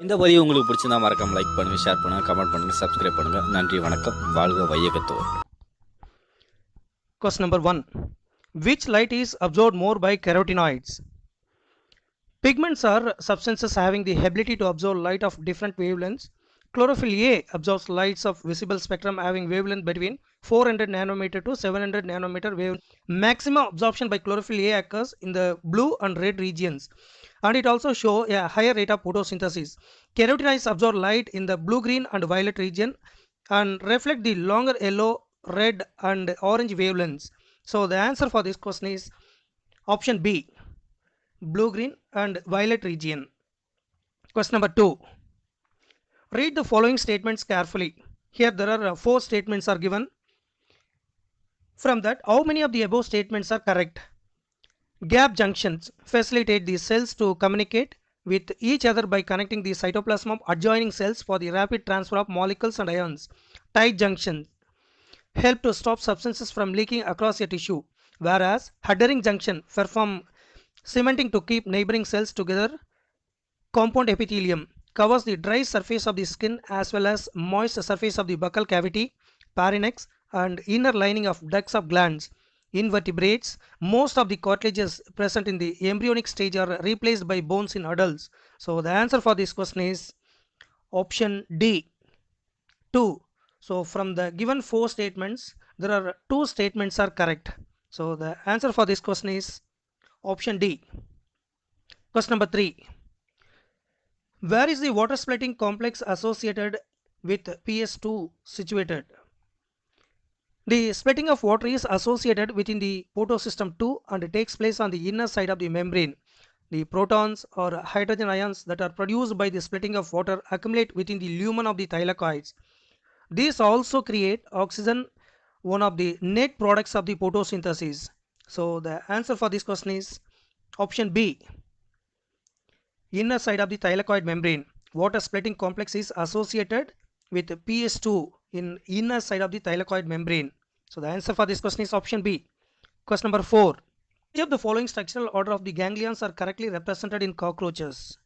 இந்த பதிவு உங்களுக்கு பிடிச்சிருந்தா மறக்காம லைக் பண்ணுங்க, ஷேர் பண்ணுங்க, கமெண்ட் பண்ணுங்க, சப்ஸ்கிரைப் பண்ணுங்க. நன்றி, வணக்கம். வாழ்க வையகத்தோர். Question number 1. Which light is absorbed more by carotenoids? Pigments are substances having the ability to absorb light of different wavelengths. Chlorophyll A absorbs lights of visible spectrum having wavelength between 400 nanometer to 700 nanometer wave. Maximum absorption by chlorophyll A occurs in the blue and red regions, and it also shows a higher rate of photosynthesis. Carotenoids absorb light in the blue, green and violet region and reflect the longer yellow, red and orange wavelengths. So the answer for this question is option B, blue, green and violet region. Question number 2. Read the following statements carefully. Here there are 4 statements are given. From that, how many of the above statements are correct? Gap junctions facilitate the cells to communicate with each other by connecting the cytoplasm of adjoining cells for the rapid transfer of molecules and ions. Tight junctions help to stop substances from leaking across a tissue, whereas adhering junction perform cementing to keep neighboring cells together. Compound epithelium covers the dry surface of the skin as well as moist surface of the buccal cavity, pharynx and inner lining of ducts of glands. Invertebrates, most of the cartilages present in the embryonic stage are replaced by bones in adults. So the answer for this question is option D, 2. So from the given 4 statements, there are 2 statements are correct. So the answer for this question is option D. Question number 3. Where is the water splitting complex associated with PS2 situated? The splitting of water is associated within the photosystem 2 and takes place on the inner side of the membrane. The protons or hydrogen ions that are produced by the splitting of water accumulate within the lumen of the thylakoids. These also create oxygen, one of the net products of the photosynthesis. So the answer for this question is option B, inner side of the thylakoid membrane. Water splitting complex is associated with PS2 in inner side of the thylakoid membrane. So the answer for this question is option B. Question number 4. Which of the following structural order of the ganglions are correctly represented in cockroaches?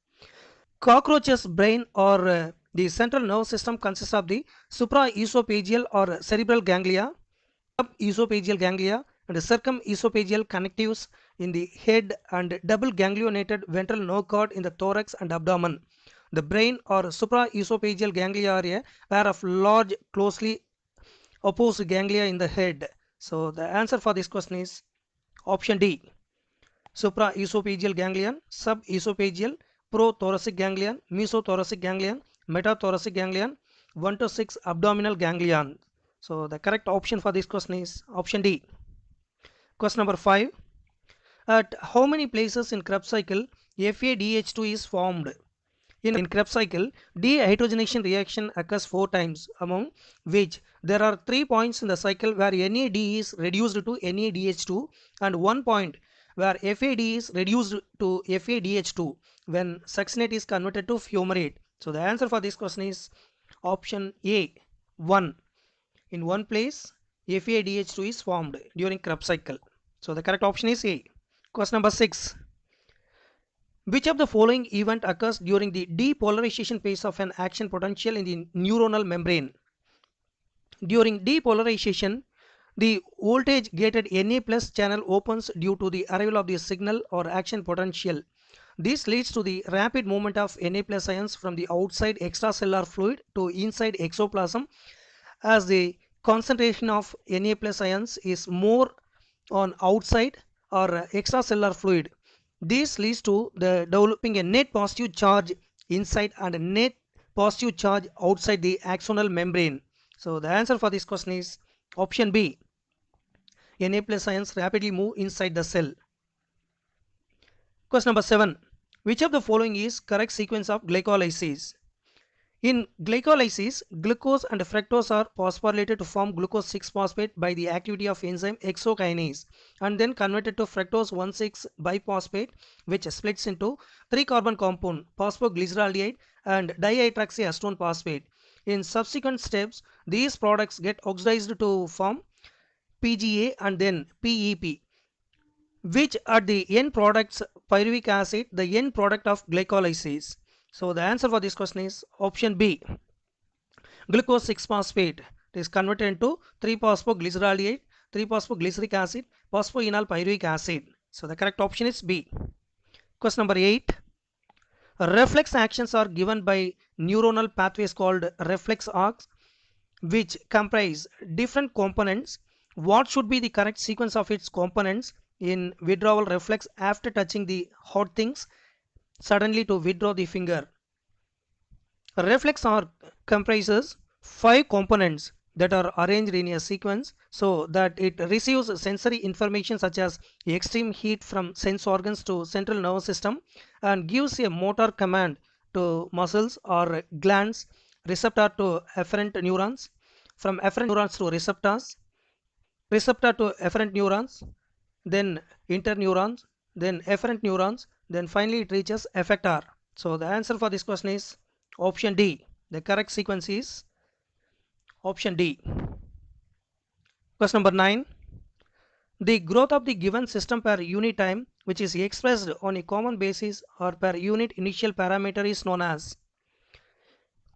Cockroaches brain or the central nervous system consists of the supraesophageal or cerebral ganglia, subesophageal ganglia and circumesophageal connectives in the head and double ganglionated ventral nerve cord in the thorax and abdomen. The brain or supraesophageal ganglia are a pair of large closely opposed ganglia in the head. So the answer for this question is option D, supraesophageal ganglion, subesophageal, prothoracic ganglion, mesothoracic ganglion, metathoracic ganglion, 1 to 6 abdominal ganglion. So the correct option for this question is option D. Question number 5. At how many places in Krebs cycle FADH2 is formed? In Krebs cycle, dehydrogenation reaction occurs 4 times, among which there are 3 points in the cycle where NAD is reduced to NADH2 and 1 point where FAD is reduced to FADH2 when succinate is converted to fumarate. So the answer for this question is option A, 1. In one place FADH2 is formed during Krebs cycle. So the correct option is A. Question number 6. Which of the following event occurs during the depolarization phase of an action potential in the neuronal membrane? During depolarization, the voltage gated Na plus channel opens due to the arrival of the signal or action potential. This leads to the rapid movement of Na plus ions from the outside extracellular fluid to inside exoplasm, as the concentration of Na plus ions is more on outside or extracellular fluid. This leads to the developing a net positive charge inside and a net positive charge outside the axonal membrane. So the answer for this question is option B, Na plus ions rapidly move inside the cell. Question number 7. Which of the following is correct sequence of glycolysis? In glycolysis, glucose and fructose are phosphorylated to form glucose 6-phosphate by the activity of enzyme hexokinase and then converted to fructose 1,6-biphosphate, which splits into 3-carbon compound phosphoglyceraldehyde and dihydroxyacetone phosphate. In subsequent steps, these products get oxidized to form PGA and then PEP, which are the end products pyruvic acid, the end product of glycolysis. So the answer for this question is option B. Glucose 6-phosphate is converted into 3-phosphoglyceraldehyde, 3-phosphoglyceric acid, phosphoenol pyruvic acid. So the correct option is B. Question number 8. Reflex actions are given by neuronal pathways called reflex arcs, which comprise different components. What should be the correct sequence of its components in withdrawal reflex after touching the hot things suddenly to withdraw the finger? Reflex arc comprises 5 components that are arranged in a sequence so that it receives sensory information such as extreme heat from sense organs to central nervous system and gives a motor command to muscles or glands, receptor to afferent neurons, from afferent neurons to receptors, receptor to afferent neurons, then interneurons, then efferent neurons, then finally it reaches effector. So the answer for this question is option D. The correct sequence is option D. Question number 9. The growth of the given system per unit time, which is expressed on a common basis or per unit initial parameter, is known as.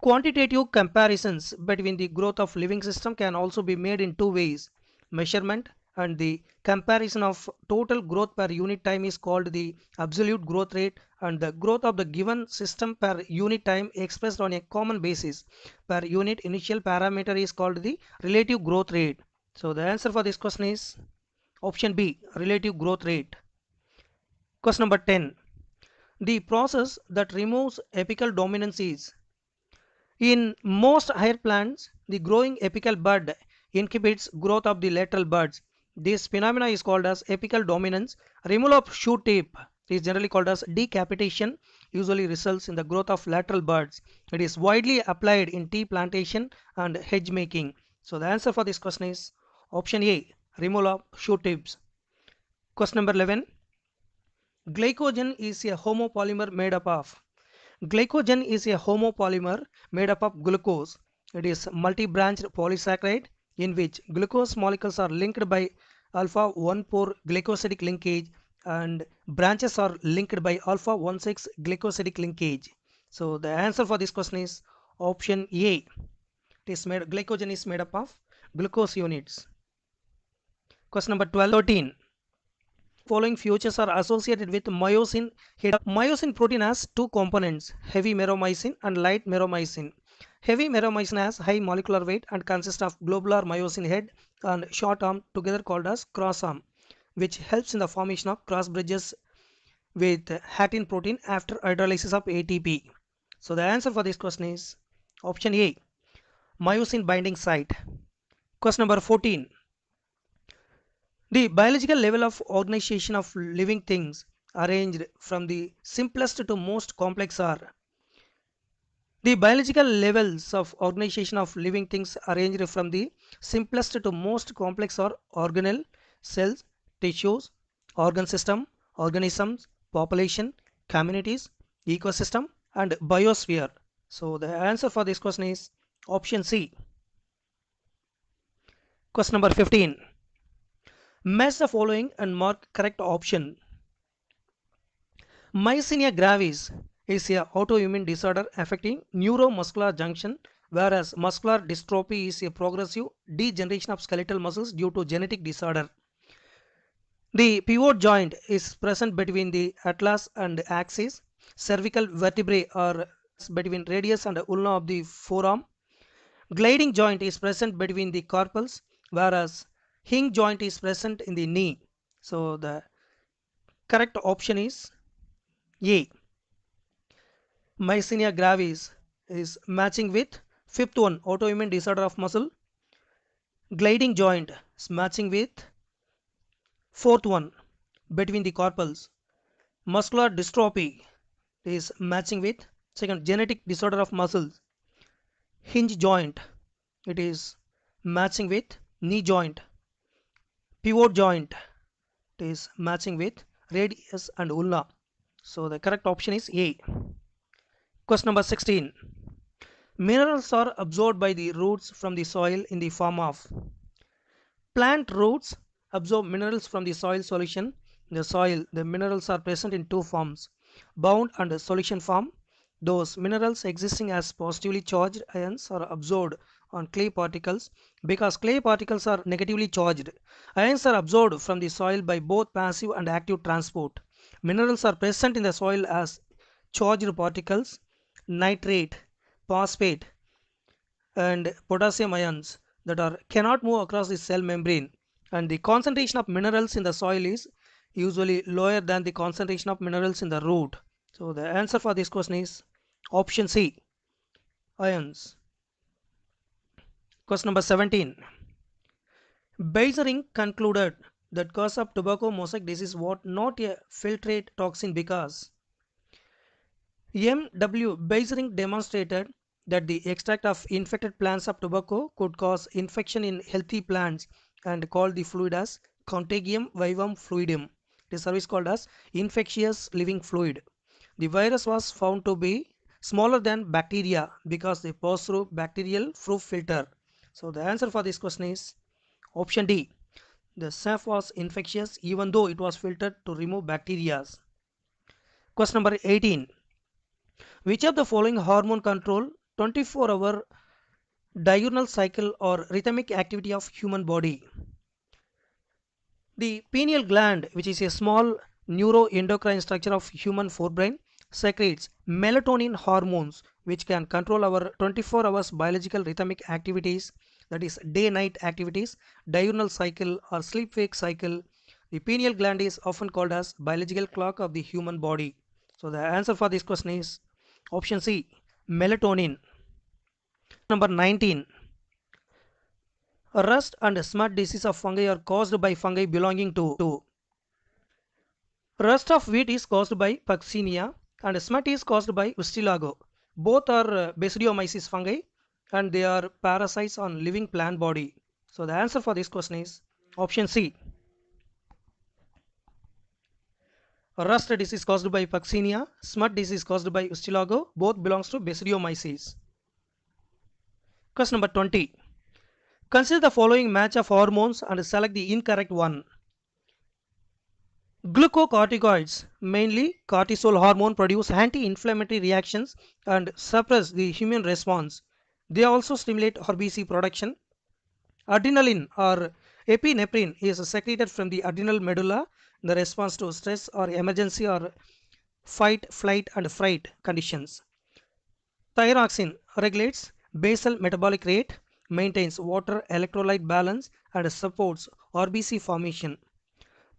Quantitative comparisons between the growth of living system can also be made in two ways. Measurement and the comparison of total growth per unit time is called the absolute growth rate, and the growth of the given system per unit time expressed on a common basis per unit initial parameter is called the relative growth rate. So the answer for this question is option B, relative growth rate. Question number 10. The process that removes apical dominance is. In most higher plants, the growing apical bud inhibits growth of the lateral buds. This phenomena is called as apical dominance. Removal of shoot tip is generally called as decapitation, usually results in the growth of lateral buds. It is widely applied in tea plantation and hedge making. So the answer for this question is option A, removal of shoot tips. Question number 11. Glycogen is a homopolymer made up of. Glycogen is a homopolymer made up of glucose. It is multi-branched polysaccharide in which glucose molecules are linked by alpha 1,4 glycosidic linkage and branches are linked by alpha 1,6 glycosidic linkage. So the answer for this question is option A. It is made, glycogen is made up of glucose units. Question number 13. Following features are associated with myosin head. Myosin protein has two components, heavy meromycin and light meromycin. Heavy meromycin has high molecular weight and consists of globular myosin head and short arm together called as cross arm, which helps in the formation of cross bridges with actin protein after hydrolysis of ATP. So the answer for this question is option A, myosin binding site. Question number 14. The biological level of organization of living things arranged from the simplest to most complex are. The biological levels of organization of living things arranged from the simplest to most complex are organelle, cells, tissues, organ system, organisms, population, communities, ecosystem and biosphere. So the answer for this question is option C. Question number 15. Match the following and mark correct option. Myasthenia gravis is a autoimmune disorder affecting neuromuscular junction, whereas muscular dystrophy is a progressive degeneration of skeletal muscles due to genetic disorder. The pivot joint is present between the atlas and axis. Cervical vertebrae are between radius and ulna of the forearm. Gliding joint is present between the carpals, whereas hinge joint is present in the knee. So the correct option is A. Myasthenia gravis is matching with fifth one, autoimmune disorder of muscle. Gliding joint is matching with fourth one, between the carpals. Muscular dystrophy is matching with second, genetic disorder of muscles. Hinge joint, it is matching with knee joint. Pivot joint, it is matching with radius and ulna. So the correct option is A. Question number 16. Minerals are absorbed by the roots from the soil in the form of. Plant roots absorb minerals from the soil solution. In the soil, the minerals are present in two forms, bound and solution form. Those minerals existing as positively charged ions are absorbed on clay particles because clay particles are negatively charged. Ions are absorbed from the soil by both passive and active transport. Minerals are present in the soil as charged particles, nitrate, phosphate, and potassium ions that are cannot move across the cell membrane, and the concentration of minerals in the soil is usually lower than the concentration of minerals in the root. So the answer for this question is option C, ions. Question number 17. Beisering concluded that cause of tobacco mosaic disease was not a filtrate toxin because M.W. Beisering demonstrated that the extract of infected plants of tobacco could cause infection in healthy plants and called the fluid as contagium vivum fluidum. It is service called as infectious living fluid. The virus was found to be smaller than bacteria because they pass through bacterial proof filter. So the answer for this question is option D. The SAF was infectious even though it was filtered to remove bacteria. Question number 18. Which of the following hormone control 24-hour diurnal cycle or rhythmic activity of human body? The pineal gland, which is a small neuroendocrine structure of human forebrain, secretes melatonin hormones which can control our 24 hours biological rhythmic activities, that is day night activities, diurnal cycle or sleep wake cycle. The pineal gland is often called as biological clock of the human body. So the answer for this question is option C, melatonin. Number 19. Rust and smut disease of fungi are caused by fungi belonging to rust of wheat is caused by Puccinia and smut is caused by Ustilago. Both are basidiomyces fungi and they are parasites on living plant body. So the answer for this question is option C. Rust disease caused by Puccinia, smut disease caused by Ustilago, both belongs to basidiomyces. Question number 20. Consider the following match of hormones and select the incorrect one. Glucocorticoids, mainly cortisol hormone, produce anti-inflammatory reactions and suppress the immune response. They also stimulate RBC production. Adrenaline or epinephrine is secreted from the adrenal medulla in the response to stress or emergency or fight, flight and fright conditions. Thyroxine regulates basal metabolic rate, maintains water electrolyte balance and supports RBC formation.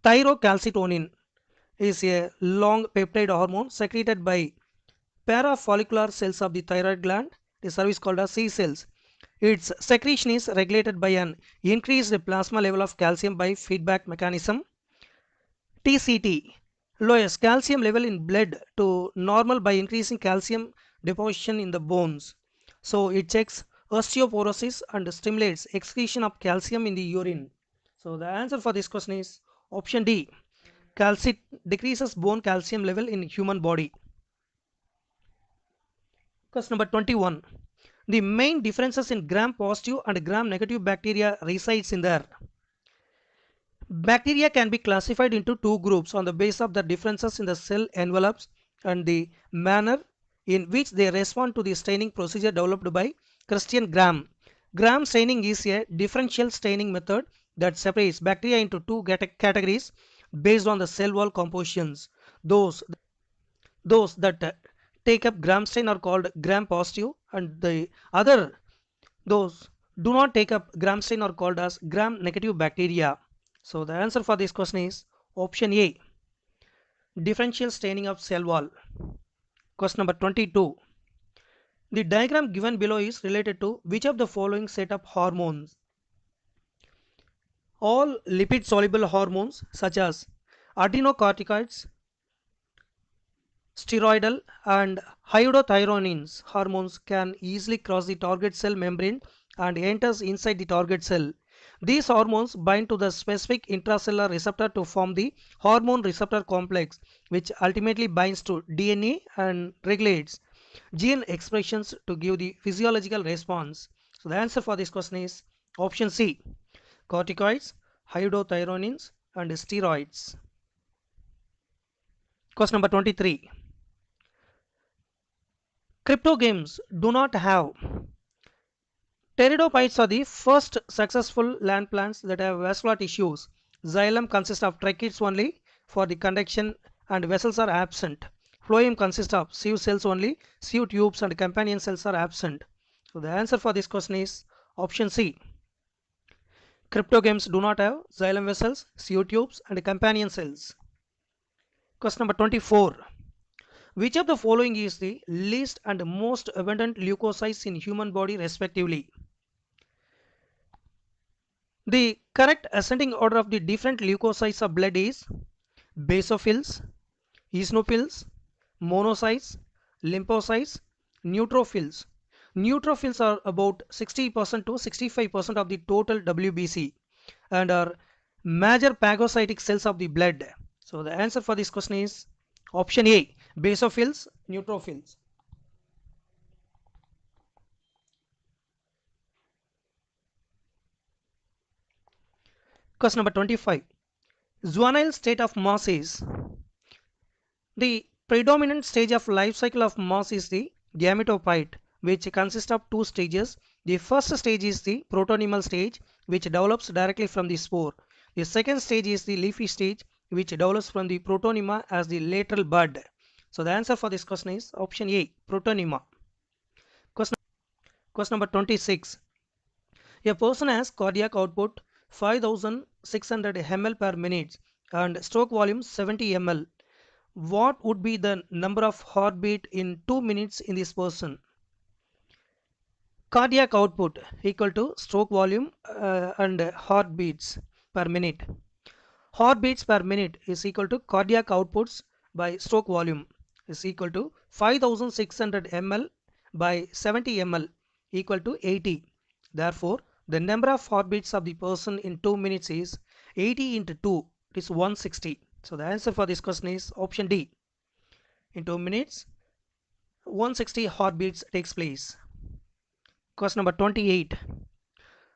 Thyrocalcitonin is a long peptide hormone secreted by parafollicular cells of the thyroid gland. The service called as C cells. Its secretion is regulated by an increased plasma level of calcium by feedback mechanism. TCT lowers calcium level in blood to normal by increasing calcium deposition in the bones. So it checks osteoporosis and stimulates excretion of calcium in the urine. So the answer for this question is option D. Calcit decreases bone calcium level in human body. Question number 21. The main differences in gram positive and gram negative bacteria resides in there. Bacteria can be classified into two groups on the basis of the differences in the cell envelopes and the manner in which they respond to the staining procedure developed by Christian Gram. Gram staining is a differential staining method that separates bacteria into two categories based on the cell wall compositions. Those that take up gram stain are called gram positive and the other those do not take up gram stain are called as gram negative bacteria. So the answer for this question is option A, differential staining of cell wall. Question number 22. The diagram given below is related to which of the following set of hormones? All lipid soluble hormones such as adrenocorticoids, steroidal and iodothyronins hormones can easily cross the target cell membrane and enters inside the target cell. These hormones bind to the specific intracellular receptor to form the hormone receptor complex, which ultimately binds to DNA and regulates gene expressions to give the physiological response. So the answer for this question is option C, corticoids, iodothyronins and steroids. Question number 23. Crypto games do not have. Pteridophytes are the first successful land plants that have vascular tissues. Xylem consists of tracheids only for the conduction and vessels are absent. Phloem consists of sieve cells only, sieve tubes and companion cells are absent. So the answer for this question is option C. Cryptogames do not have xylem vessels, sieve tubes and companion cells. Question number 24. Which of the following is the least and most abundant leukocytes in human body respectively? The correct ascending order of the different leukocytes of blood is basophils, eosinophils, monocytes, lymphocytes, neutrophils. Neutrophils are about 60% to 65% of the total WBC and are major phagocytic cells of the blood. So the answer for this question is option A, basophils, neutrophils. Question number 25. Juvenile state of moss is the predominant stage of life cycle of moss is the gametophyte, which consists of two stages. The first stage is the protonemal stage, which develops directly from the spore. The second stage is the leafy stage, which develops from the protonema as the lateral bud. So the answer for this question is option A, protonema. Question number 26. A person has cardiac output 5600 ml per minute and stroke volume 70 ml. What would be the number of heartbeat in 2 minutes in this person? Cardiac output equal to stroke volume and heartbeats per minute. Heartbeats per minute is equal to cardiac outputs by stroke volume is equal to 5600 ml by 70 ml equal to 80. Therefore, the number of heartbeats of the person in 2 minutes is 80 into 2, it is 160. So the answer for this question is option D. In 2 minutes, 160 heartbeats takes place. Question number 28.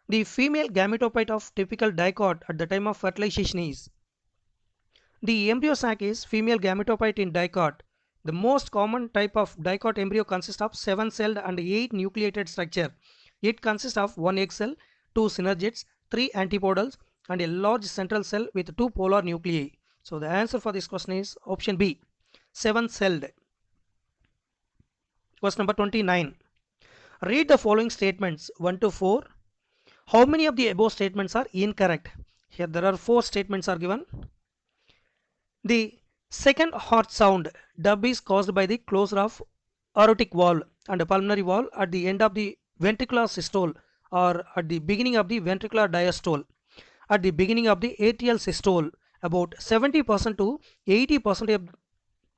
The female gametophyte of typical dicot at the time of fertilization is. The embryo sac is female gametophyte in dicot. The most common type of dicot embryo consists of 7-celled and 8 nucleated structure. It consists of 1 egg cell, 2 synergids, 3 antipodals and a large central cell with 2 polar nuclei. So the answer for this question is option B, 7-celled. Question number 29. Read the following statements 1 to 4. How many of the above statements are incorrect? Here there are 4 statements are given. The second heart sound dub is caused by the closure of aortic valve and pulmonary valve at the end of the ventricular systole or at the beginning of the ventricular diastole. At the beginning of the atrial systole, about 70% to 80% of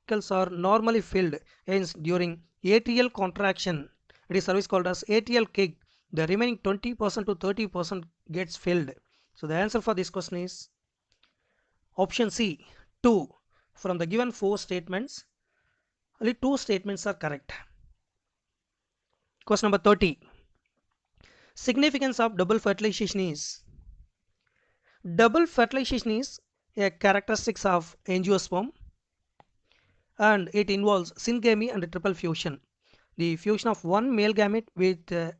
ventricles are normally filled. Hence, during atrial contraction, it is service called as atrial kick. The remaining 20% to 30% gets filled. So the answer for this question is option C, 2. From the given 4 statements, only 2 statements are correct. Question number 30. Significance of double fertilization is. Double fertilization is a characteristics of angiosperm and it involves syngamy and triple fusion. The fusion of one male gamete with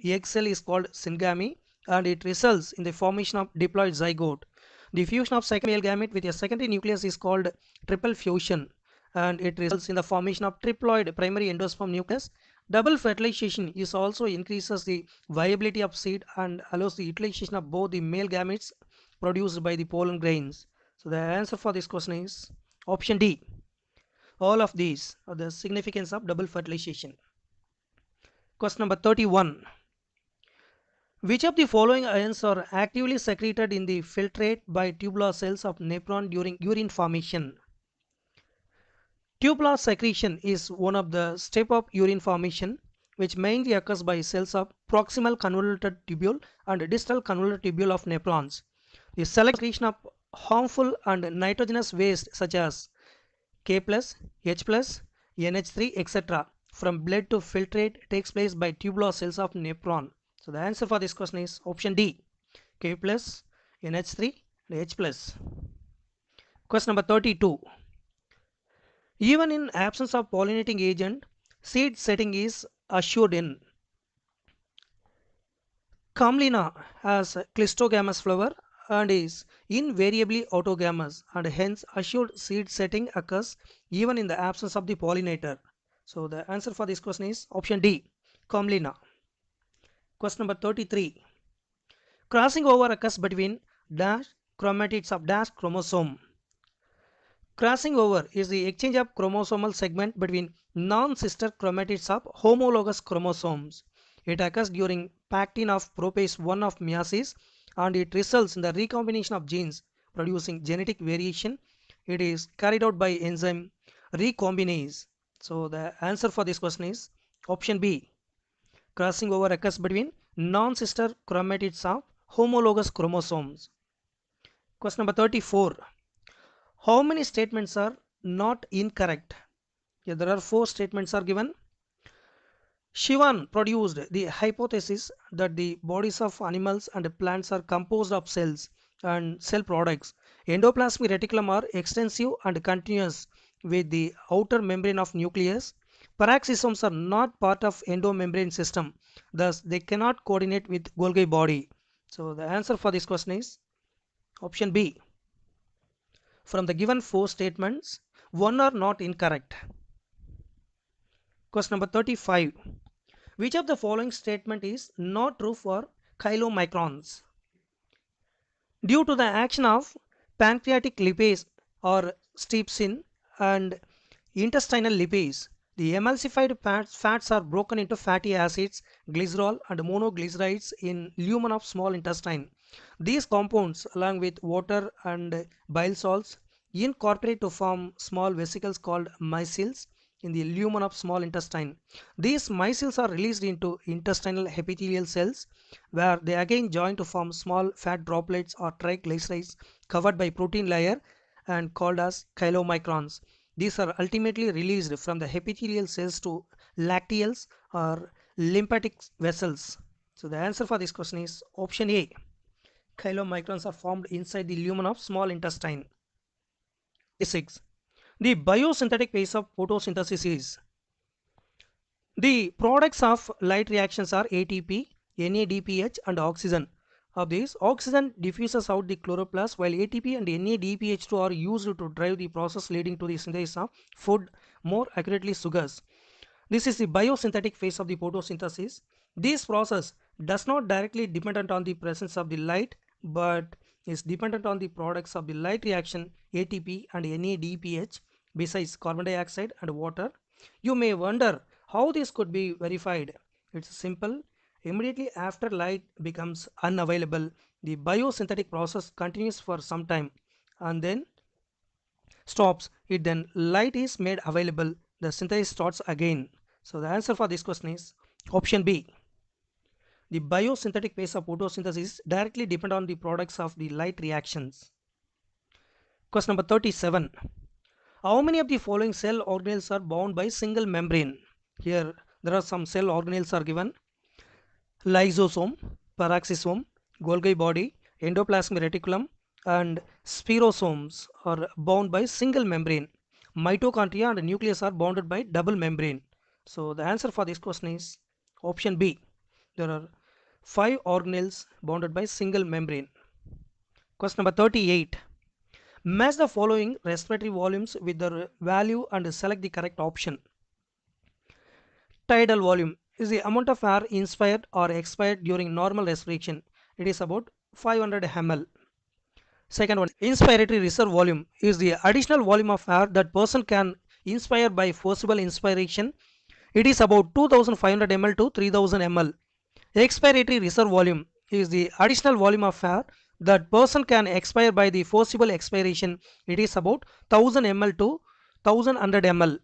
egg cell is called syngamy and it results in the formation of diploid zygote. The fusion of second male gamete with a secondary nucleus is called triple fusion and it results in the formation of triploid primary endosperm nucleus. Double fertilization is also increases the viability of seed and allows the utilization of both the male gametes produced by the pollen grains. So the answer for this question is option D. All of these are the significance of double fertilization. Question number 31. Which of the following ions are actively secreted in the filtrate by tubular cells of nephron during urine formation? Tubular secretion is one of the step of urine formation which mainly occurs by cells of proximal convoluted tubule and distal convoluted tubule of nephrons. The secretion of harmful and nitrogenous waste such as K+, H+, NH3, etc. from blood to filtrate takes place by tubular cells of nephron. So the answer for this question is option D, K+, NH3, and H+. Question number 32. Even in absence of pollinating agent, seed setting is assured in? Camelina has a clistogamous flower and is invariably autogamous, and hence assured seed setting occurs even in the absence of the pollinator. So the answer for this question is option D, Camelina. Question number 33. Crossing over occurs between dash chromatids of dash chromosome. Crossing over is the exchange of chromosomal segment between non-sister chromatids of homologous chromosomes. It occurs during pacting of prophase 1 of meiosis, and it results in the recombination of genes producing genetic variation. It is carried out by enzyme recombinase. So the answer for this question is option B. Crossing over occurs between non-sister chromatids of homologous chromosomes. Question number 34. How many statements are not incorrect? Here there are 4 statements are given. Shivan produced the hypothesis that the bodies of animals and plants are composed of cells and cell products. Endoplasmic reticulum are extensive and continuous with the outer membrane of nucleus. Peroxisomes are not part of endomembrane system, thus they cannot coordinate with Golgi body. So the answer for this question is option B. From the given 4 statements, 1 are not incorrect. Question number 35. Which of the following statement is not true for chylomicrons? Due to the action of pancreatic lipase or stepsin and intestinal lipase, the emulsified fats are broken into fatty acids, glycerol and monoglycerides in lumen of small intestine. These compounds, along with water and bile salts, incorporate to form small vesicles called micelles in the lumen of small intestine. These micelles are released into intestinal epithelial cells, where they again join to form small fat droplets or triglycerides covered by protein layer and called as chylomicrons. These are ultimately released from the epithelial cells to lacteals or lymphatic vessels. So the answer for this question is option A. Chylomicrons are formed inside the lumen of small intestine. 6. The biosynthetic phase of photosynthesis is: the products of light reactions are ATP, NADPH and oxygen. Of these, oxygen diffuses out the chloroplast, while ATP and NADPH2 are used to drive the process leading to the synthesis of food, more accurately sugars. This is the biosynthetic phase of the photosynthesis. This process does not directly dependent on the presence of the light, but is dependent on the products of the light reaction ATP and NADPH besides carbon dioxide and water. You may wonder how this could be verified. It's simple. Immediately after light becomes unavailable, the biosynthetic process continues for some time and then stops. It then light is made available, the synthesis starts again. So the answer for this question is option B. The biosynthetic phase of photosynthesis directly depend on the products of the light reactions. Question number 37. How many of the following cell organelles are bound by single membrane? Here there are some cell organelles are given: lysosome, peroxisome, Golgi body, endoplasmic reticulum and spirosomes are bound by single membrane. Mitochondria and nucleus are bounded by double membrane. So the answer for this question is option B. There are 5 organelles bounded by single membrane. Question number 38. Match the following respiratory volumes with their value and select the correct option. Tidal volume is the amount of air inspired or expired during normal respiration. It is about 500 ml. Second one, inspiratory reserve volume is the additional volume of air that person can inspire by forcible inspiration. It is about 2500 ml to 3000 ml. Expiratory reserve volume is the additional volume of air that person can expire by the forcible expiration. It is about 1000 ml to 1100 ml.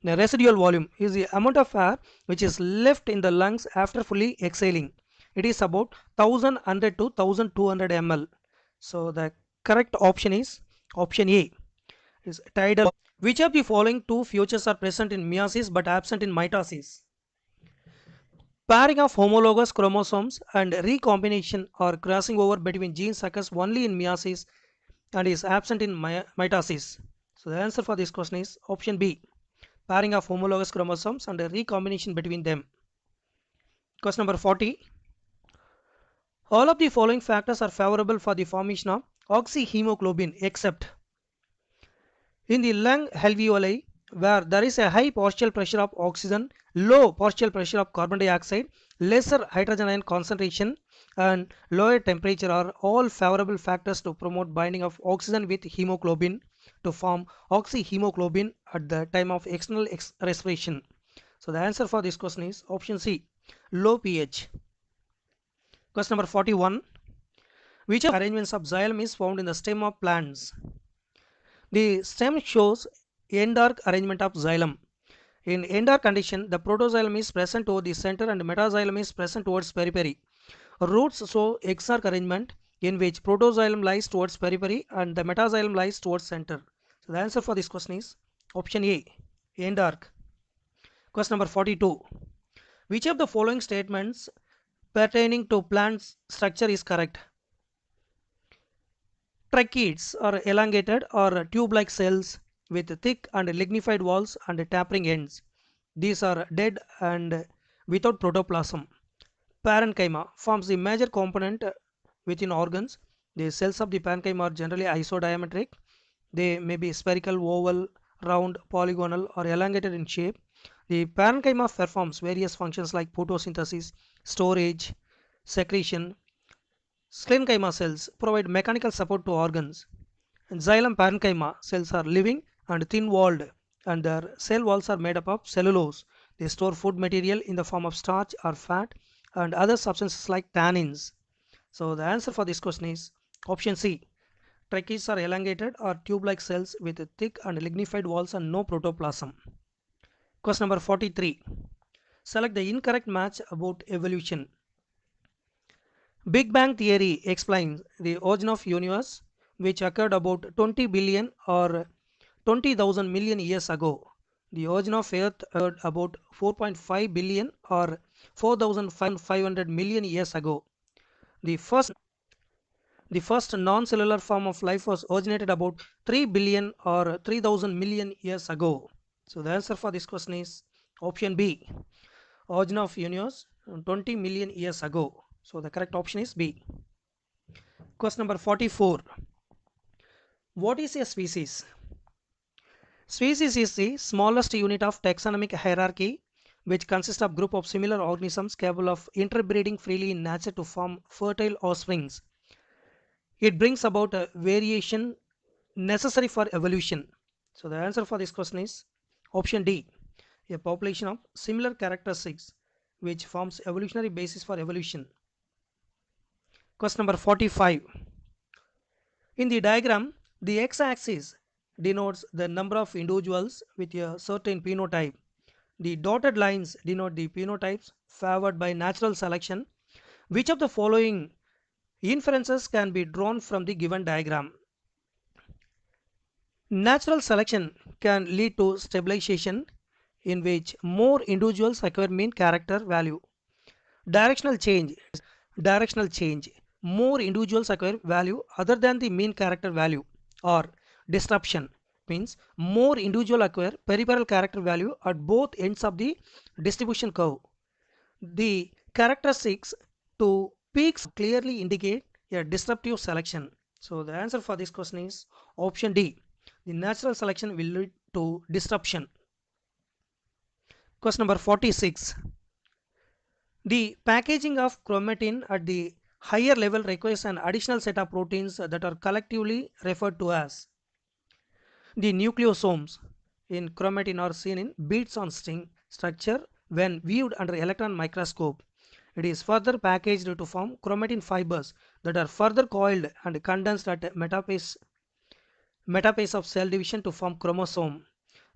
The residual volume is the amount of air which is left in the lungs after fully exhaling. It is about 1100 to 1200 ml. So the correct option is option A, is tidal. Which of the following two features are present in meiosis but absent in mitosis? Pairing of homologous chromosomes and recombination or crossing over between genes occurs only in meiosis and is absent in mitosis. So the answer for this question is option B. pairing of homologous chromosomes and a recombination between them. Question number 40. All of the following factors are favorable for the formation of oxyhemoglobin except in the lung alveoli where there is a high partial pressure of oxygen, low partial pressure of carbon dioxide, lesser hydrogen ion concentration and lower temperature are all favorable factors to promote binding of oxygen with hemoglobin to form oxyhemoglobin at the time of external respiration. So the answer for this question is option C, low pH. Question number 41. Which of arrangements of xylem is found in the stem of plants? The stem shows end-arc arrangement of xylem. In end-arc condition, the protoxylem is present over the center and metaxylem is present towards periphery. Roots show exarch arrangement in which protoxylem lies towards periphery and the metaxylem lies towards center. So the answer for this question is option A, end-arc. Question number 42. Which of the following statements pertaining to plant structure is correct? Tracheids are elongated or tube-like cells with thick and lignified walls and tapering ends. These are dead and without protoplasm. Parenchyma forms the major component within organs. The cells of the parenchyma are generally isodiametric. They may be spherical, oval, round, polygonal or elongated in shape. The parenchyma performs various functions like photosynthesis, storage, secretion. Sclerenchyma cells provide mechanical support to organs. And xylem parenchyma cells are living and thin-walled and their cell walls are made up of cellulose. They store food material in the form of starch or fat and other substances like tannins. So the answer for this question is option C. Tracheids are elongated or tube-like cells with thick and lignified walls and no protoplasm. Question number 43. Select the incorrect match about evolution. Big Bang theory explains the origin of universe which occurred about 20 billion or 20,000 million years ago. The origin of Earth occurred about 4.5 billion or 4,500 million years ago. The first non-cellular form of life was originated about 3 billion or 3,000 million years ago. So the answer for this question is option B. Origin of universe 20 million years ago. So the correct option is B. Question number 44. What is a species? Species is the smallest unit of taxonomic hierarchy which consists of group of similar organisms capable of interbreeding freely in nature to form fertile offsprings. It brings about a variation necessary for evolution. So the answer for this question is option D. A population of similar characteristics which forms evolutionary basis for evolution. Question number 45. In the diagram, the x-axis denotes the number of individuals with a certain phenotype. The dotted lines denote the phenotypes favored by natural selection. Which of the following inferences can be drawn from the given diagram? Natural selection can lead to stabilization in which more individuals acquire mean character value. Directional change, more individuals acquire value other than the mean character value. Or disruption means more individual acquire peripheral character value at both ends of the distribution curve. The characteristics to peaks clearly indicate a disruptive selection. So the answer for this question is option D. The natural selection will lead to disruption. Question number 46. The packaging of chromatin at the higher level requires an additional set of proteins that are collectively referred to as the nucleosomes. In chromatin are seen in beads on string structure when viewed under electron microscope. It is further packaged to form chromatin fibers that are further coiled and condensed at metaphase of cell division to form chromosome.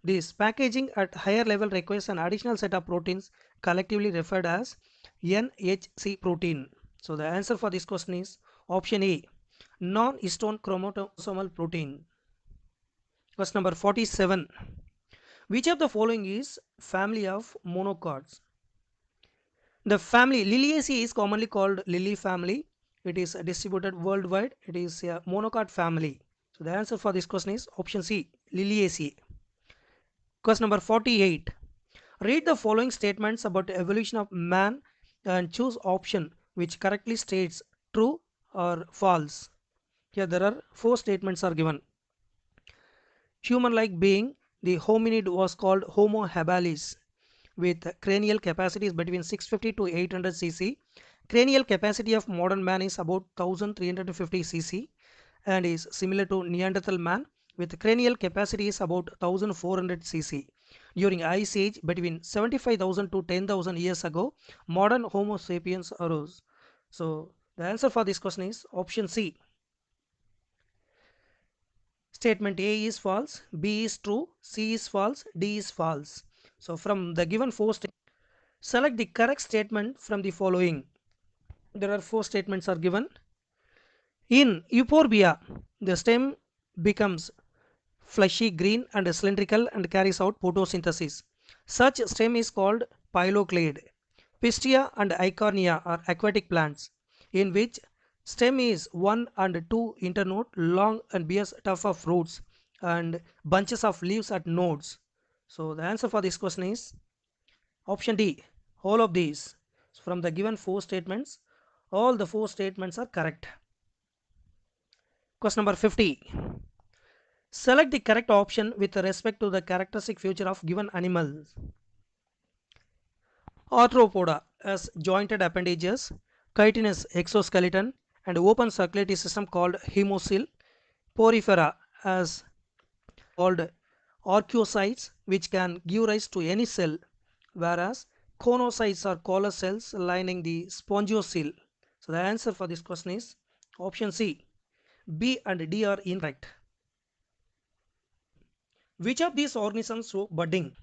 This packaging at higher level requires an additional set of proteins collectively referred as NHC protein. So the answer for this question is option A, non-histone chromosomal protein. Question number 47. Which of the following is family of monocots? The family Liliaceae is commonly called lily family. It is distributed worldwide. It is a monocot family. So the answer for this question is option C, Liliaceae. Question number 48. Read the following statements about the evolution of man and choose option which correctly states true or false. Here there are four statements are given. Human-like being, the hominid was called Homo habilis with cranial capacities between 650 to 800 cc. Cranial capacity of modern man is about 1350 cc and is similar to Neanderthal man with cranial capacity is about 1400 cc. During Ice Age between 75,000 to 10,000 years ago, modern Homo sapiens arose. So the answer for this question is option C. Statement A is false, B is true, C is false, D is false. So from the given four statements, select the correct statement from the following. There are four statements are given. In euphorbia, the stem becomes fleshy green and cylindrical and carries out photosynthesis. Such stem is called pyloclade. Pistia and Eichhornia are aquatic plants in which stem is 1 and 2 internode long and bears tuft of roots and bunches of leaves at nodes. So the answer for this question is option D. All of these. So from the given four statements, all the four statements are correct. Question number 50. Select the correct option with respect to the characteristic feature of given animal. Arthropoda has jointed appendages, chitinous exoskeleton, and open circulatory system called hemocoel. Porifera as called archaeocytes, which can give rise to any cell, whereas conocytes are collar cells lining the spongiocele. So the answer for this question is option C. B and D are incorrect. Which of these organisms show budding?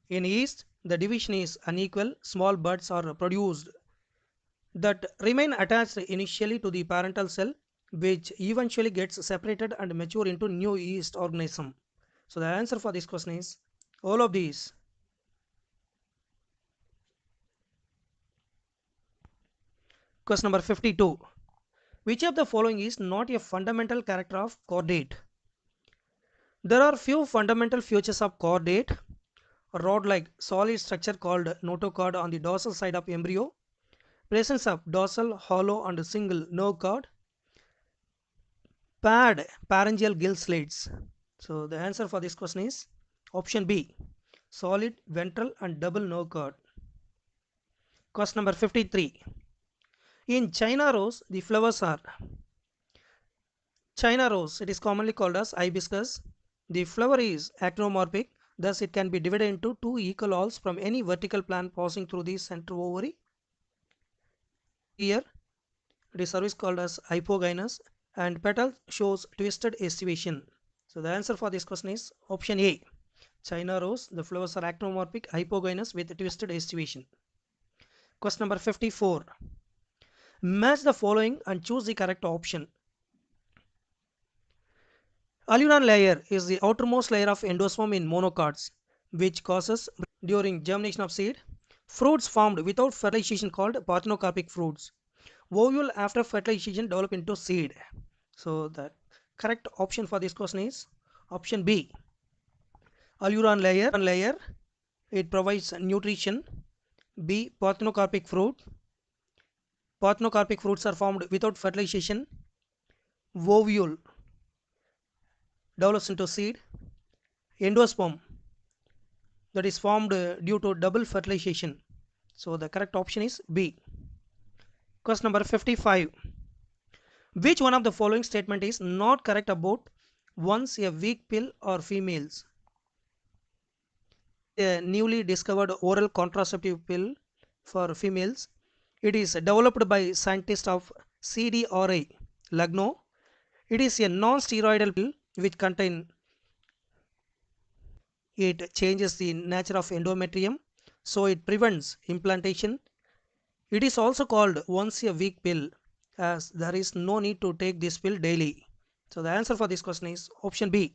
In yeast, the division is unequal. Small buds are produced that remain attached initially to the parental cell, which eventually gets separated and mature into new yeast organism. So the answer for this question is all of these. Question number 52. Which of the following is not a fundamental character of chordate? There are few fundamental features of chordate. A rod-like solid structure called notochord on the dorsal side of embryo, presence of dorsal, hollow and single nerve cord, paired pharyngeal gill slits. So the answer for this question is option B. Solid, ventral and double nerve cord. Question number 53. In China rose, the flowers are China rose. It is commonly called as hibiscus. The flower is actinomorphic, thus it can be divided into two equal halves from any vertical plant passing through the central ovary. Here, it is service called as hypogynous and petal shows twisted estivation. So the answer for this question is option A. China rose, the flowers are actinomorphic, hypogynous with twisted estivation. Question number 54. Match the following and choose the correct option. Alluvial layer is the outermost layer of endosperm in monocots, which causes during germination of seed. Fruits formed without fertilization called parthenocarpic fruits. Ovule after fertilization develop into seed. So the correct option for this question is option B. Alluvial layer, it provides nutrition. B. Parthenocarpic fruit. Parthenocarpic fruits are formed without fertilization. Ovule develops into seed. Endosperm that is formed due to double fertilization. So the correct option is B. Question number 55. Which one of the following statement is not correct about once a weak pill or females? A newly discovered oral contraceptive pill for females. It is developed by scientists of CDRI, Lucknow. It is a non-steroidal pill which it changes the nature of endometrium, so it prevents implantation. It is also called once a week pill as there is no need to take this pill daily. So the answer for this question is option B.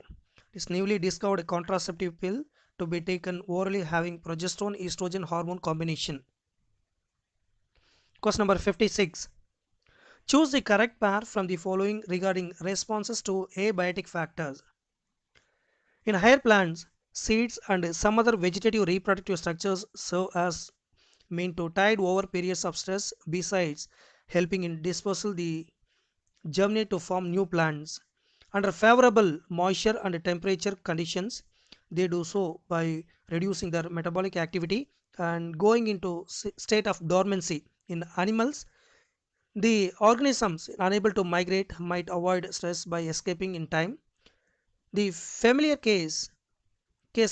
This newly discovered contraceptive pill to be taken orally having progesterone estrogen hormone combination. Question number 56. Choose the correct pair from the following regarding responses to abiotic factors. In higher plants, seeds, and some other vegetative reproductive structures serve as mean to tide over periods of stress, besides helping in dispersal the germinate to form new plants. Under favorable moisture and temperature conditions, they do so by reducing their metabolic activity and going into state of dormancy. In animals, the organisms unable to migrate might avoid stress by escaping in time. The familiar case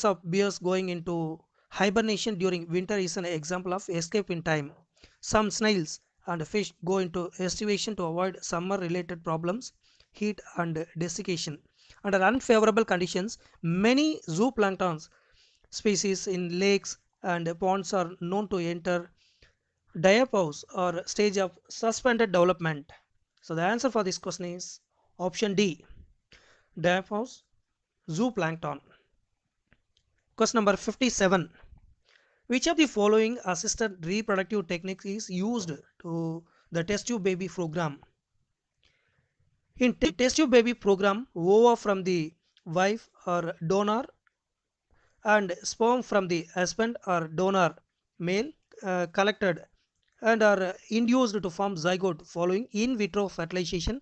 of bears going into hibernation during winter is an example of escape in time. Some snails and fish go into estivation to avoid summer related problems, heat and desiccation. Under unfavorable conditions, many zooplankton species in lakes and ponds are known to enter diapause or stage of suspended development. So the answer for this question is option D, diapause zooplankton. Question number 57. Which of the following assisted reproductive techniques is used to the test tube baby program? In test tube baby program, ova from the wife or donor and sperm from the husband or donor male collected and are induced to form zygote following in vitro fertilization,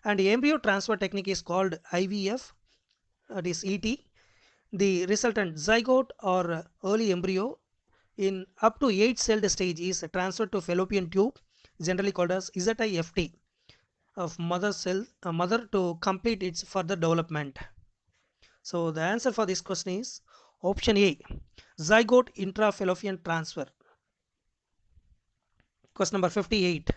and embryo transfer technique is called IVF, that is ET. The resultant zygote or early embryo in up to 8 celled stage is transferred to fallopian tube, generally called as ZIFT, of mother cell mother to complete its further development. So the answer for this question is option A, zygote intrafallopian transfer. Question number 58.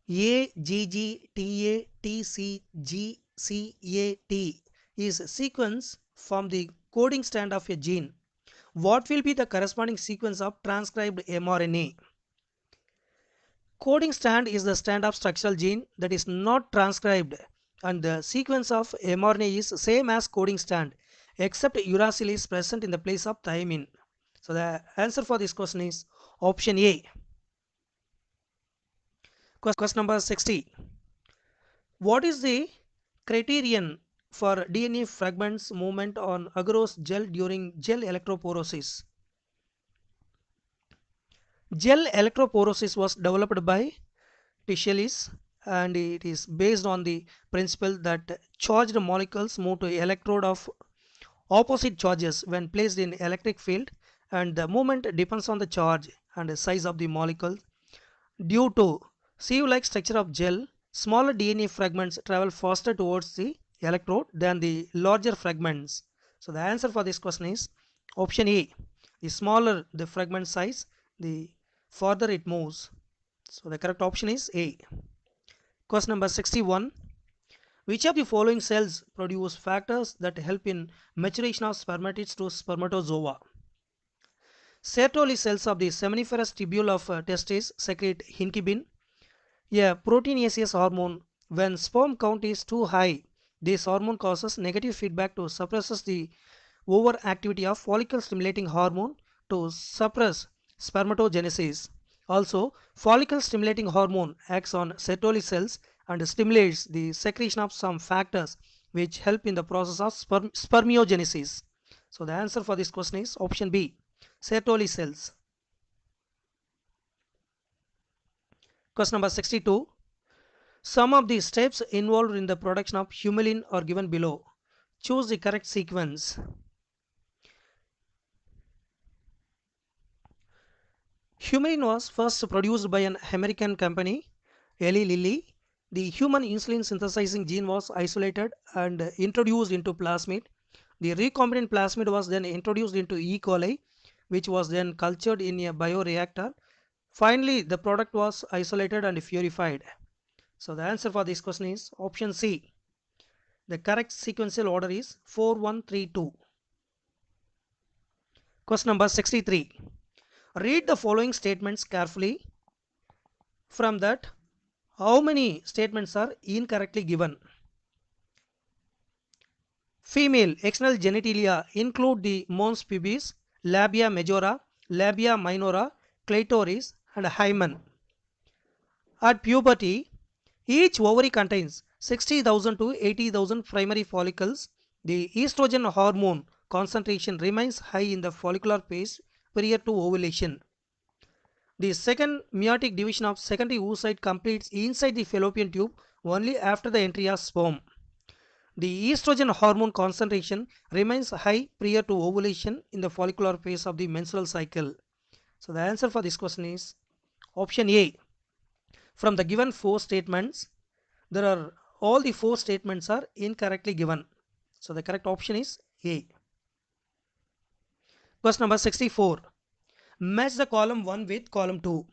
AGGTATCGCAT is a sequence from the coding strand of a gene. What will be the corresponding sequence of transcribed mRNA? Coding strand is the strand of structural gene that is not transcribed, and the sequence of mRNA is same as coding strand except uracil is present in the place of thymine. So the answer for this question is option A. Question number 60. What is the criterion for DNA fragments movement on agarose gel during gel electrophoresis? Gel electrophoresis was developed by Tishalis, and it is based on the principle that charged molecules move to electrode of opposite charges when placed in electric field, and the movement depends on the charge and the size of the molecule. Due to sieve-like structure of gel, smaller DNA fragments travel faster towards the electrode than the larger fragments. So the answer for this question is option A. The smaller the fragment size, the farther it moves. So the correct option is A. Question number 61. Which of the following cells produce factors that help in maturation of spermatids to spermatozoa? Sertoli cells of the seminiferous tubule of testes secrete hinkibin, a proteinaceous hormone. When sperm count is too high, this hormone causes negative feedback to suppresses the overactivity of follicle stimulating hormone to suppress spermatogenesis. Also, follicle stimulating hormone acts on Sertoli cells and stimulates the secretion of some factors which help in the process of spermiogenesis. So the answer for this question is option B, Sertoli cells. Question number 62. Some of the steps involved in the production of humulin are given below. Choose the correct sequence. Humulin was first produced by an American company, Eli Lilly. The human insulin synthesizing gene was isolated and introduced into plasmid. The recombinant plasmid was then introduced into E. coli, which was then cultured in a bioreactor. Finally, the product was isolated and purified. So the answer for this question is option C. The correct sequential order is 4132. Question number 63. Read the following statements carefully. From that, how many statements are incorrectly given? Female external genitalia include the mons pubis, labia majora, labia minora, clitoris, and hymen. At puberty, each ovary contains 60,000 to 80,000 primary follicles. The estrogen hormone concentration remains high in the follicular phase prior to ovulation. The second meiotic division of secondary oocyte completes inside the fallopian tube only after the entry of sperm. The estrogen hormone concentration remains high prior to ovulation in the follicular phase of the menstrual cycle. So the answer for this question is option A. From the given four statements, there are all the four statements are incorrectly given. So the correct option is A. Question number 64. Match the column 1 with column 2.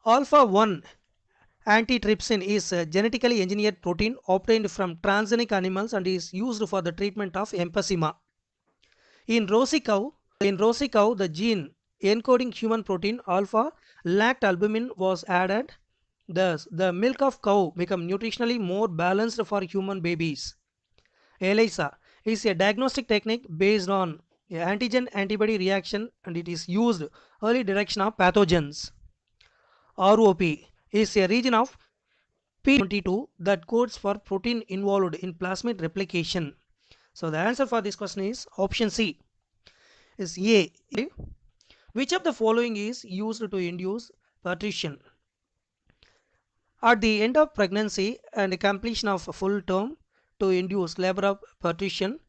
Alpha 1 antitrypsin is a genetically engineered protein obtained from transgenic animals and is used for the treatment of emphysema. In rosy cow, the gene encoding human protein alpha lactalbumin was added. Thus, the milk of cow become nutritionally more balanced for human babies. ELISA is a diagnostic technique based on antigen-antibody reaction and it is used early detection of pathogens. ROP is a region of P22 that codes for protein involved in plasmid replication. So the answer for this question is option C is A. Which of the following is used to induce partition? At the end of pregnancy and completion of full term to induce labor of partition,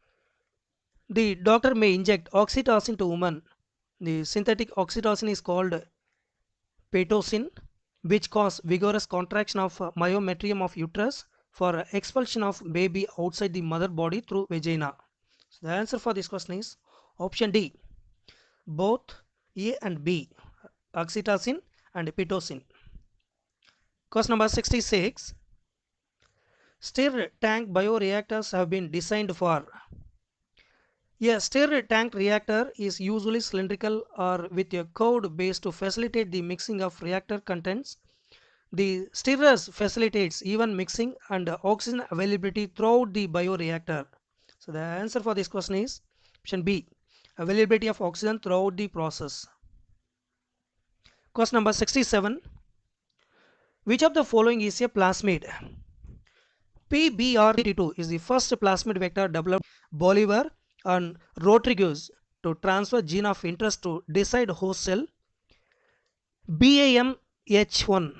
the doctor may inject oxytocin to woman. The synthetic oxytocin is called pitocin, which cause vigorous contraction of myometrium of uterus for expulsion of baby outside the mother body through vagina. So the answer for this question is option D. Both A and B, oxytocin and pitocin. Question number 66. Stir tank bioreactors have been designed for. A stir tank reactor is usually cylindrical or with a curved base to facilitate the mixing of reactor contents. The stirrers facilitates even mixing and oxygen availability throughout the bioreactor. So the answer for this question is option B, availability of oxygen throughout the process. Question number 67. Which of the following is a plasmid? PBR22 is the first plasmid vector developed by Bolivar and Rodriguez to transfer gene of interest to decide host cell. BAMH1,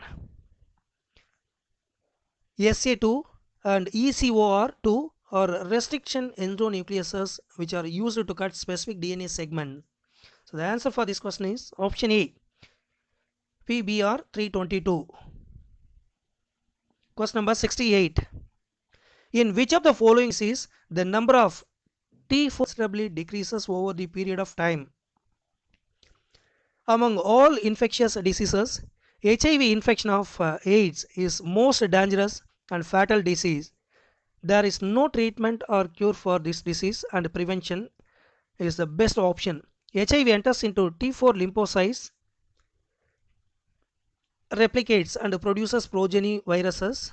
SA2 and ECOR2 are restriction endonucleases which are used to cut specific DNA segment. So the answer for this question is option A, PBR322. Question number 68. In which of the following is the number of T4 considerably decreases over the period of time? Among all infectious diseases, HIV infection of AIDS is most dangerous and fatal disease. There is no treatment or cure for this disease and prevention is the best option. HIV enters into T4 lymphocytes, replicates and produces progeny viruses.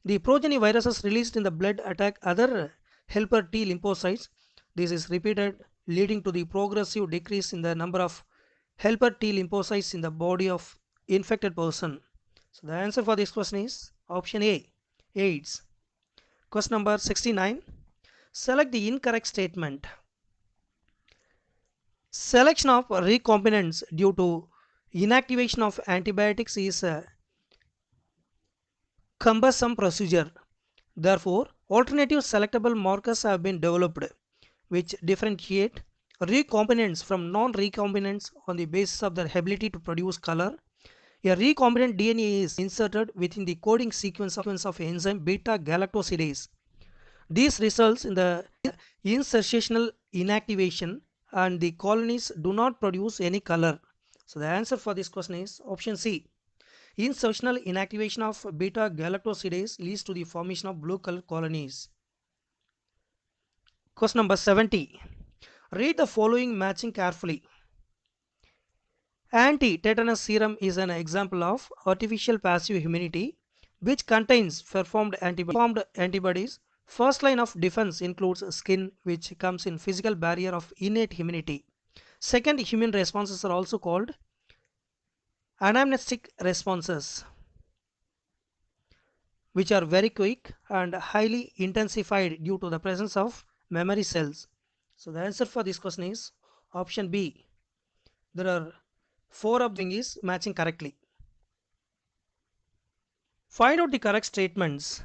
The progeny viruses released in the blood attack other helper T lymphocytes. This is repeated, leading to the progressive decrease in the number of helper T lymphocytes in the body of infected person. So the answer for this question is option A, AIDS. Question number 69. Select the incorrect statement. Selection of recombinants due to inactivation of antibiotics is a cumbersome procedure. Therefore, alternative selectable markers have been developed which differentiate recombinants from non-recombinants on the basis of their ability to produce color. A recombinant DNA is inserted within the coding sequence of enzyme beta-galactosidase. This results in the insertional inactivation and the colonies do not produce any color. So the answer for this question is option C. Insertional inactivation of beta-galactosidase leads to the formation of blue color colonies. Question number 70. Read the following matching carefully. Anti-tetanus serum is an example of artificial passive immunity which contains performed antibodies. First line of defense includes skin, which comes in physical barrier of innate immunity. Second, immune responses are also called anamnestic responses. which are very quick and highly intensified due to the presence of memory cells. So the answer for this question is option B. There are 4 of them is matching correctly. Find out the correct statements.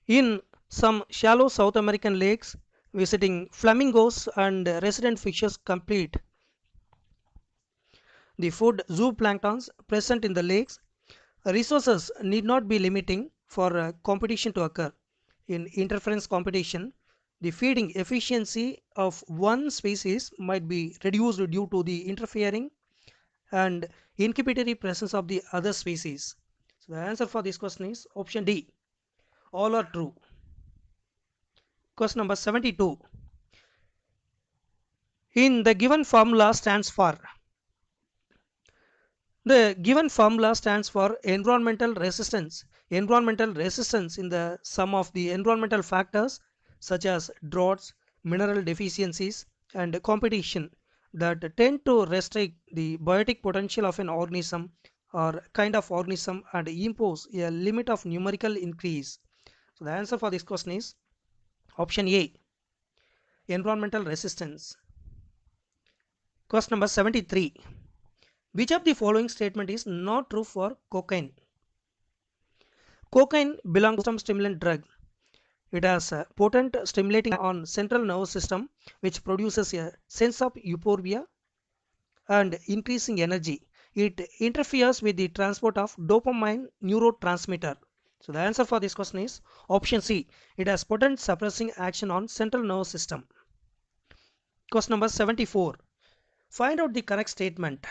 In some shallow South American lakes, visiting flamingos and resident fishes complete the food zooplanktons present in the lakes. Resources need not be limiting for competition to occur. In interference competition, the feeding efficiency of one species might be reduced due to the interfering and inhibitory presence of the other species. So the answer for this question is option D. All are true. Question number 72. In the given formula stands for. The given formula stands for environmental resistance. Environmental resistance in the sum of the environmental factors such as droughts, mineral deficiencies, and competition that tend to restrict the biotic potential of an organism or kind of organism and impose a limit of numerical increase. So the answer for this question is option A. Environmental resistance. Question number 73. Which of the following statement is not true for cocaine? Cocaine belongs to some stimulant drug. It has a potent stimulating on central nervous system which produces a sense of euphoria and increasing energy. It interferes with the transport of dopamine neurotransmitter. So the answer for this question is option C. It has potent suppressing action on central nervous system. Question number 74. Find out the correct statement.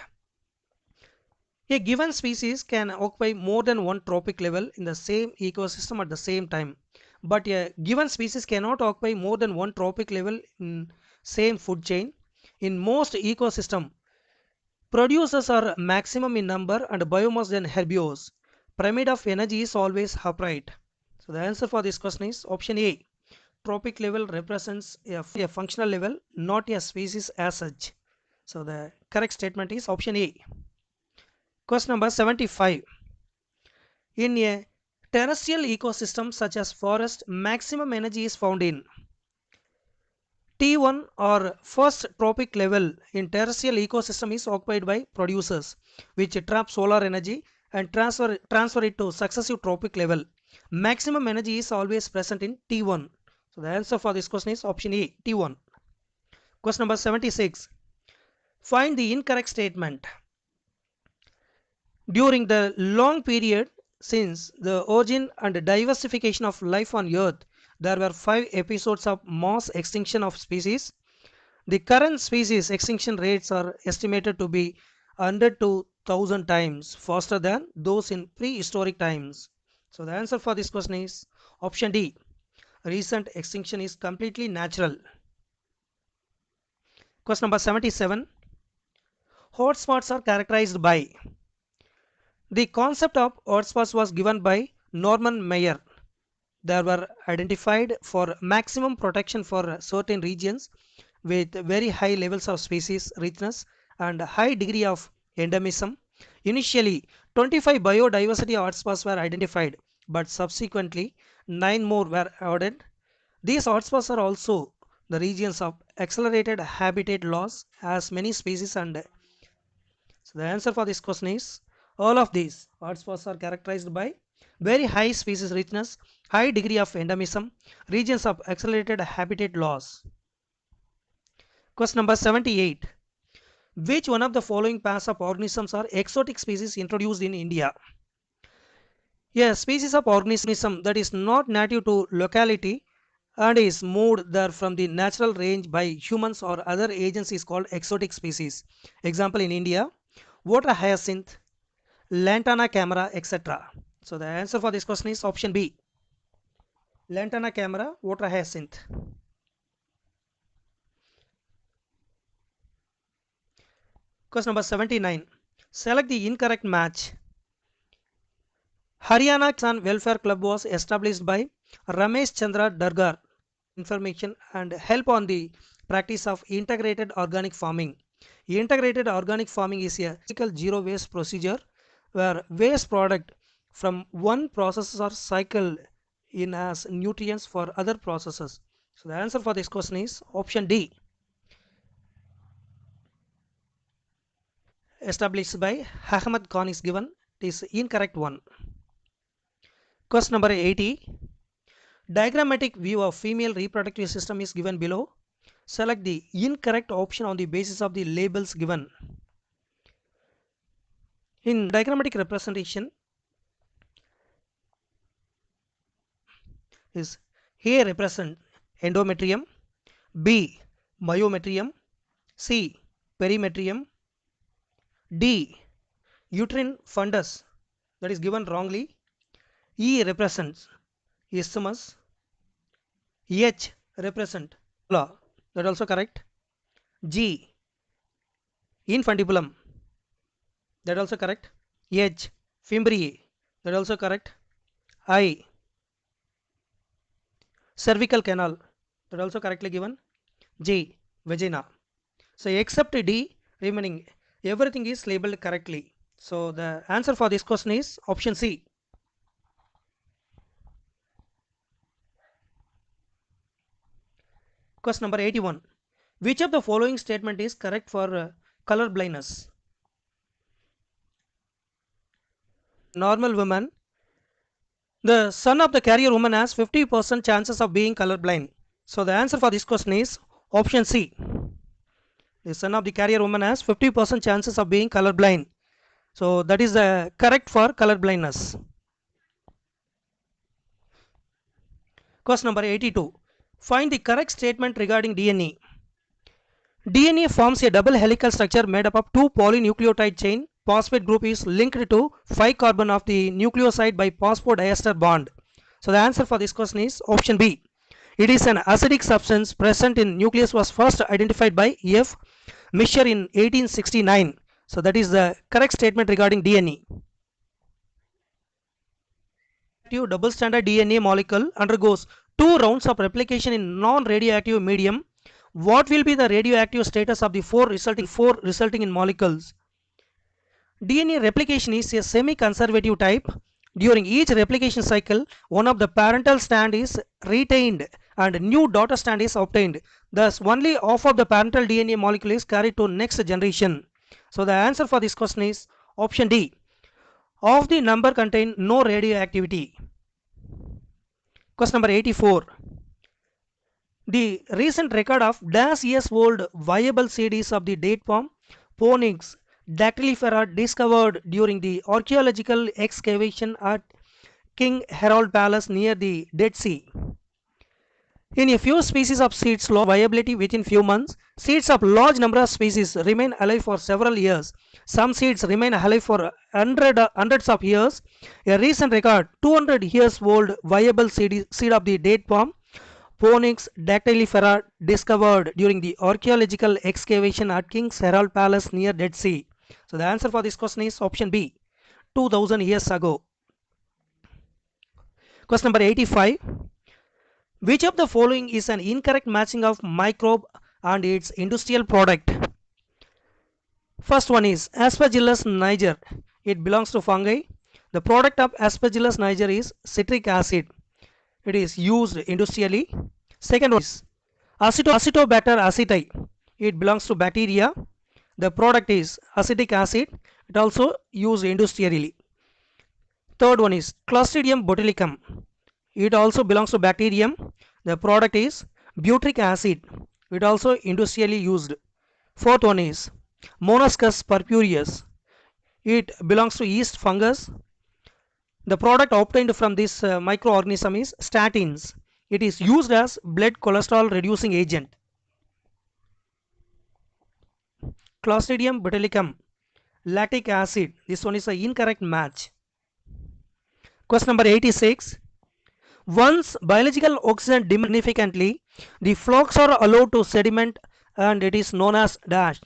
A given species can occupy more than one trophic level in the same ecosystem at the same time, but a given species cannot occupy more than one trophic level in same food chain. In most ecosystems, producers are maximum in number and biomass than herbivores. Pyramid of energy is always upright. So the answer for this question is option A. Trophic level represents a functional level, not a species as such. So the correct statement is option A. Question number 75. In a terrestrial ecosystem such as forest, maximum energy is found in T1 or first trophic level in terrestrial ecosystem is occupied by producers which trap solar energy and transfer it to successive trophic level. Maximum energy is always present in T1. So the answer for this question is option A, T1. Question number 76. Find the incorrect statement. During the long period since the origin and diversification of life on Earth, there were 5 episodes of mass extinction of species. The current species extinction rates are estimated to be 100 to 1000 times faster than those in prehistoric times. So the answer for this question is option D. Recent extinction is completely natural. Question number 77. Hotspots are characterized by. The concept of hotspots was given by Norman Maier. They were identified for maximum protection for certain regions with very high levels of species richness and high degree of endemism. Initially, 25 biodiversity hotspots were identified, but subsequently 9 more were added. These hotspots are also the regions of accelerated habitat loss as many species and so the answer for this question is all of these hotspots are characterized by very high species richness, high degree of endemism, regions of accelerated habitat loss. Question number 78. Which one of the following pairs of organisms are exotic species introduced in India? A species of organism that is not native to locality and is moved there from the natural range by humans or other agents is called exotic species. Example in India, water hyacinth, lantana camera, etc. So the answer for this question is option B. Lantana camera, water hyacinth. Question number 79. Select the incorrect match. Haryana Kisan Welfare Club was established by Ramesh Chandra Dargar. Information and help on the practice of integrated organic farming. Integrated organic farming is a physical zero waste procedure where waste product from one process or cycle in as nutrients for other processes. So the answer for this question is option D, established by Ahmad Khan is given. It is incorrect one. Question number 80. Diagrammatic view of female reproductive system is given below. Select the incorrect option on the basis of the labels given. In diagrammatic representation is A represent endometrium, B myometrium, C perimetrium, D uterine fundus, that is given wrongly. E represents isthmus, H represent that also correct, G infundibulum, that also correct, H fimbriae, that also correct, I cervical canal, that also correctly given, J vagina. So except D remaining everything is labeled correctly. So the answer for this question is option C. Question number 81. Which of the following statement is correct for color blindness? Normal woman, the son of the carrier woman has 50% chances of being colorblind. So the answer for this question is option C. The son of the carrier woman has 50% chances of being colorblind. So that is the correct for color blindness. Question number 82. Find the correct statement regarding DNA. DNA forms a double helical structure made up of two polynucleotide chain. Phosphate group is linked to 5 carbon of the nucleoside by phosphodiester bond. So the answer for this question is option B. It is an acidic substance present in nucleus was first identified by F. Mischer in 1869. So that is the correct statement regarding DNA. Double standard DNA molecule undergoes 2 rounds of replication in non-radioactive medium. What will be the radioactive status of the 4 resulting in molecules? DNA replication is a semi-conservative type. During each replication cycle, one of the parental strand is retained and new daughter strand is obtained. Thus, only half of the parental DNA molecule is carried to next generation. So the answer for this question is option D. Of the number contain no radioactivity. Question number 84. The recent record of dash years old viable seeds of the date palm Ponix dactylifera discovered during the archaeological excavation at King Herald Palace near the Dead Sea. In a few species of seeds lost viability within few months. Seeds of large number of species remain alive for several years. Some seeds remain alive for hundreds of years. A recent record 200 years old viable seed of the date palm Ponix dactylifera discovered during the archaeological excavation at King's Herald Palace near Dead Sea. So the answer for this question is option B, 2000 years ago. Question number 85. Which of the following is an incorrect matching of microbe and its industrial product? First one is Aspergillus niger. It belongs to fungi. The product of Aspergillus niger is citric acid. It is used industrially. Second one is Acetobacter aceti. It belongs to bacteria. The product is acetic acid. It also used industrially. Third one is Clostridium botulicum. It also belongs to bacterium. The product is butyric acid. It also industrially used. Fourth one is Monoscus purpureus. It belongs to yeast fungus. The product obtained from this microorganism is statins. It is used as blood cholesterol reducing agent. Clostridium botulicum, lactic acid. This one is an incorrect match. Question number 86. Once biological oxygen diminishes significantly, the flocks are allowed to sediment and it is known as dash.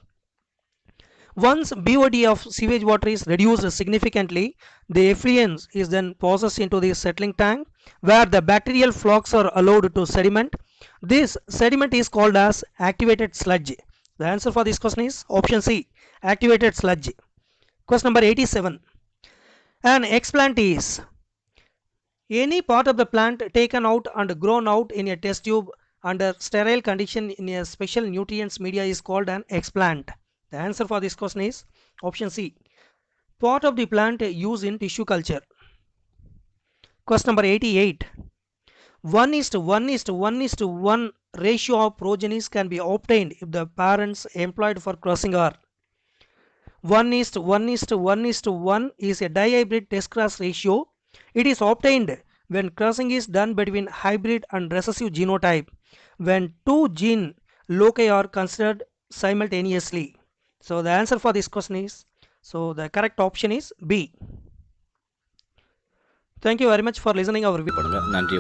Once BOD of sewage water is reduced significantly, the effluent is then processed into the settling tank where the bacterial flocks are allowed to sediment. This sediment is called as activated sludge. The answer for this question is option C, activated sludge. Question number 87. An explant is any part of the plant taken out and grown out in a test tube under sterile condition in a special nutrients media is called an explant. The answer for this question is option C. Part of the plant used in tissue culture. Question number 88. 1:1:1:1 ratio of progenies can be obtained if the parents employed for crossing are 1:1:1:1 is a dihybrid test cross ratio. It is obtained when crossing is done between hybrid and recessive genotype when two gene loci are considered simultaneously. So the answer for this question is, so the correct option is B. Thank you very much for listening our video. பண்ணுங்க. நன்றி.